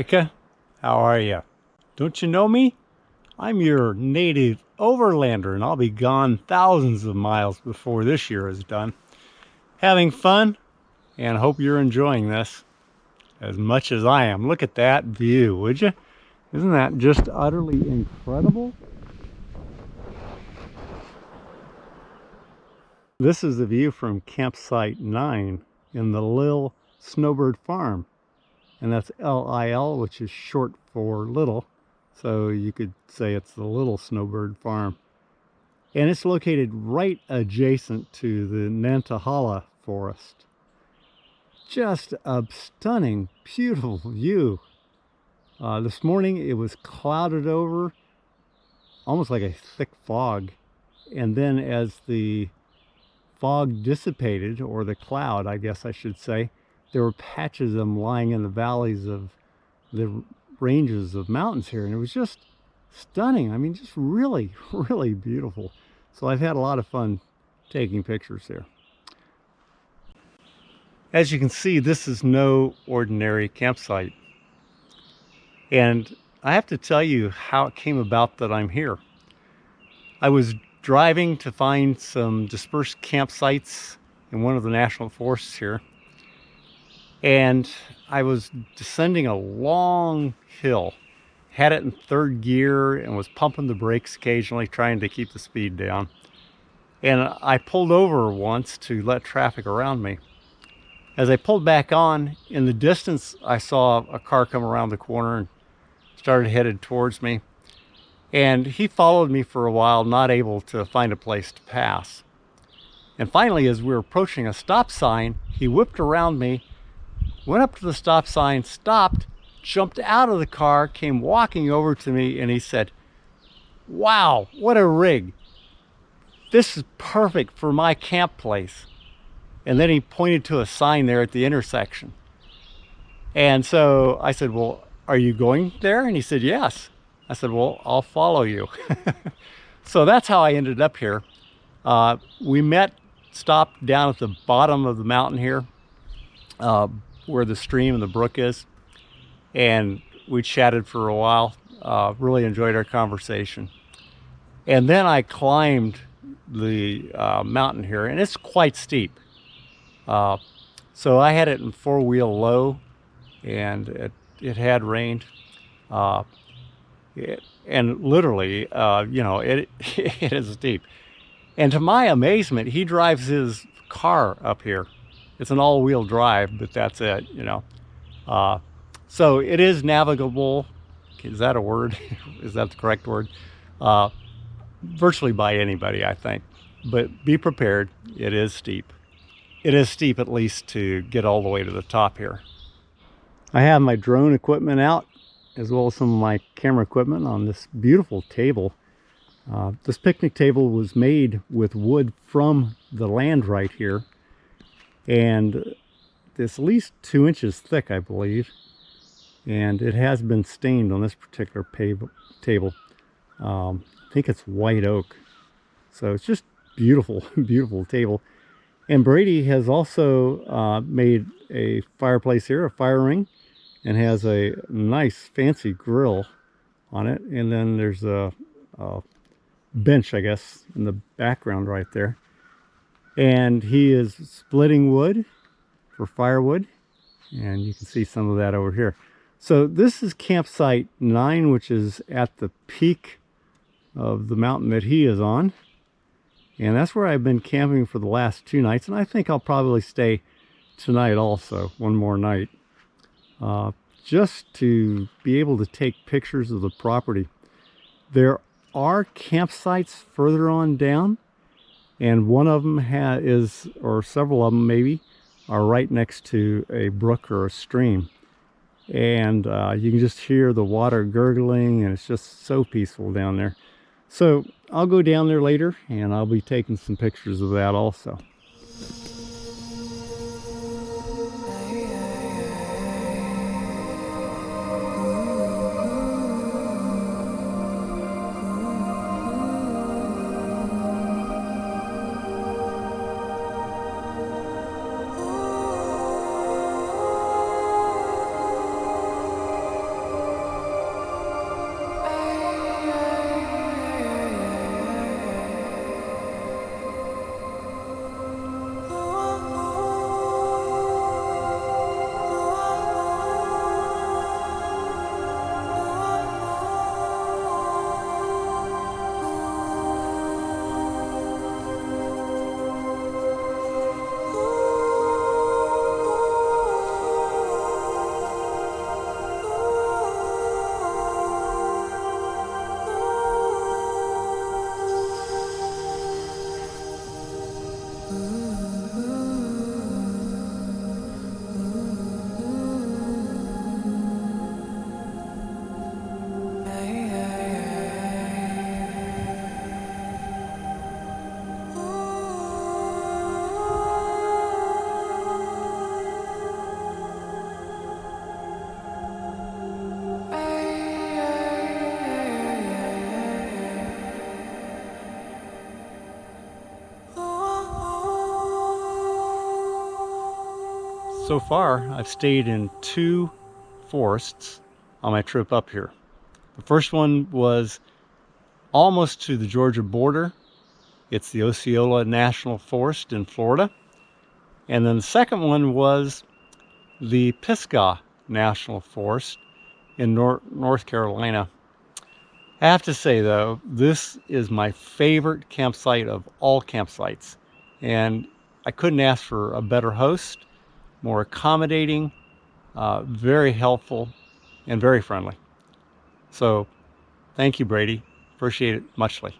America. How are you? Don't you know me? I'm your native overlander, and I'll be gone thousands of miles before this year is done. Having fun, and hope you're enjoying this as much as I am. Look at that view, would you? Isn't that just utterly incredible? This is the view from campsite 9 in the Lil Snowbird Farm. And that's L-I-L, which is short for little. So you could say it's the Little Snowbird Farm. And it's located right adjacent to the Nantahala Forest. Just a stunning, beautiful view. This morning it was clouded over, almost like a thick fog. And then as the fog dissipated, or the cloud, I guess I should say, there were patches of them lying in the valleys of the ranges of mountains here, and it was just stunning. I mean, just really, really beautiful. So I've had a lot of fun taking pictures here. As you can see, this is no ordinary campsite. And I have to tell you how it came about that I'm here. I was driving to find some dispersed campsites in one of the national forests here. And I was descending a long hill, had it in third gear and was pumping the brakes occasionally, trying to keep the speed down. And I pulled over once to let traffic around me. As I pulled back on, in the distance, I saw a car come around the corner and started headed towards me. And he followed me for a while, not able to find a place to pass. And finally, as we were approaching a stop sign, he whipped around me, went up to the stop sign, stopped, jumped out of the car, came walking over to me, and he said, "Wow, what a rig. This is perfect for my camp place." And then he pointed to a sign there at the intersection. And so I said, "Well, are you going there?" And he said, "Yes." I said, "Well, I'll follow you." So that's how I ended up here. We stopped down at the bottom of the mountain here, where the stream and the brook is, and we chatted for a while. Really enjoyed our conversation. And then I climbed the mountain here, and it's quite steep. So I had it in four-wheel low, and it had rained. And literally, it is steep. And to my amazement, he drives his car up here. It's an all-wheel drive, but that's it, So it is navigable. Is that a word? Is that the correct word? Virtually by anybody, I think. But be prepared. It is steep. It is steep, at least, to get all the way to the top here. I have my drone equipment out, as well as some of my camera equipment on this beautiful table. This picnic table was made with wood from the land right here. And it's at least 2 inches thick, I believe. And it has been stained on this particular table. I think it's white oak. So it's just beautiful, beautiful table. And Brady has also made a fireplace here, a fire ring, and has a nice fancy grill on it. And then there's a bench, I guess, in the background right there. And he is splitting wood for firewood, and you can see some of that over here. So this is campsite 9, which is at the peak of the mountain that he is on. And that's where I've been camping for the last 2 nights, and I think I'll probably stay tonight also, one more night, just to be able to take pictures of the property. There are campsites further on down, and one of them or several of them maybe, are right next to a brook or a stream. And you can just hear the water gurgling, and it's just so peaceful down there. So I'll go down there later, and I'll be taking some pictures of that also. So far, I've stayed in 2 forests on my trip up here. The first one was almost to the Georgia border. It's the Osceola National Forest in Florida. And then the second one was the Pisgah National Forest in North Carolina. I have to say, though, this is my favorite campsite of all campsites. And I couldn't ask for a better host, more accommodating, very helpful, and very friendly. So thank you, Brady. Appreciate it muchly.